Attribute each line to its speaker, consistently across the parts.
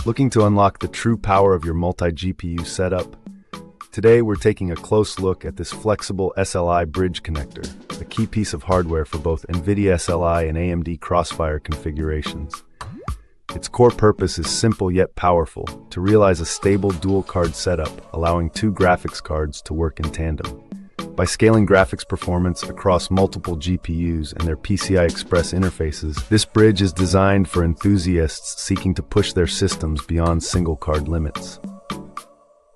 Speaker 1: Looking to unlock the true power of your multi-GPU setup? Today we're taking a close look at this flexible SLI bridge connector, a key piece of hardware for both NVIDIA SLI and AMD Crossfire configurations. Its core purpose is simple yet powerful, to realize a stable dual-card setup, allowing two graphics cards to work in tandem. By scaling graphics performance across multiple GPUs and their PCI Express interfaces, this bridge is designed for enthusiasts seeking to push their systems beyond single-card limits.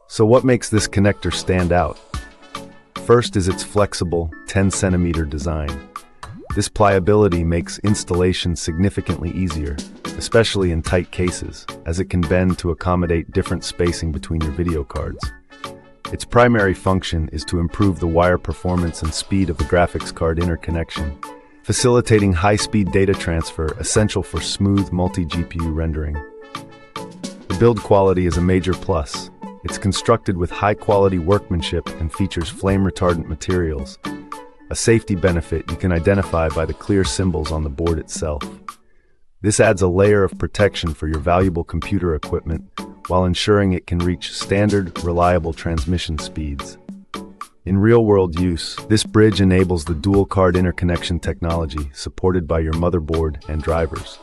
Speaker 1: So what makes this connector stand out? First is its flexible 10-centimeter design. This pliability makes installation significantly easier, especially in tight cases, as it can bend to accommodate different spacing between your video cards. Its primary function is to improve the wire performance and speed of the graphics card interconnection, facilitating high-speed data transfer essential for smooth multi-GPU rendering. The build quality is a major plus. It's constructed with high-quality workmanship and features flame-retardant materials, a safety benefit you can identify by the clear symbols on the board itself. This adds a layer of protection for your valuable computer equipment, while ensuring it can reach standard, reliable transmission speeds. In real-world use, this bridge enables the dual-card interconnection technology supported by your motherboard and drivers.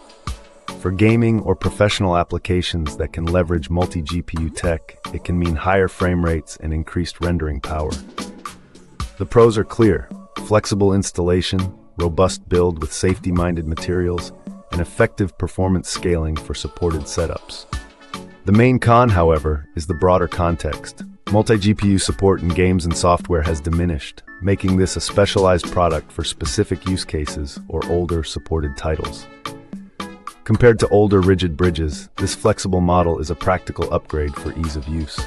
Speaker 1: For gaming or professional applications that can leverage multi-GPU tech, it can mean higher frame rates and increased rendering power. The pros are clear: flexible installation, robust build with safety-minded materials, and effective performance scaling for supported setups. The main con, however, is the broader context. Multi-GPU support in games and software has diminished, making this a specialized product for specific use cases or older supported titles. Compared to older rigid bridges, this flexible model is a practical upgrade for ease of use.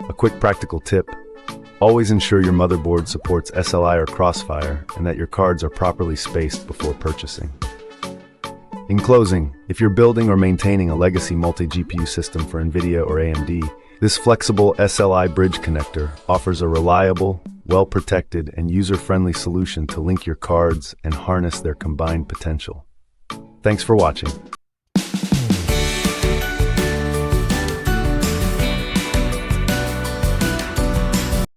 Speaker 1: A quick practical tip: always ensure your motherboard supports SLI or Crossfire and that your cards are properly spaced before purchasing. In closing, if you're building or maintaining a legacy multi-GPU system for NVIDIA or AMD, this flexible SLI bridge connector offers a reliable, well-protected, and user-friendly solution to link your cards and harness their combined potential. Thanks for watching.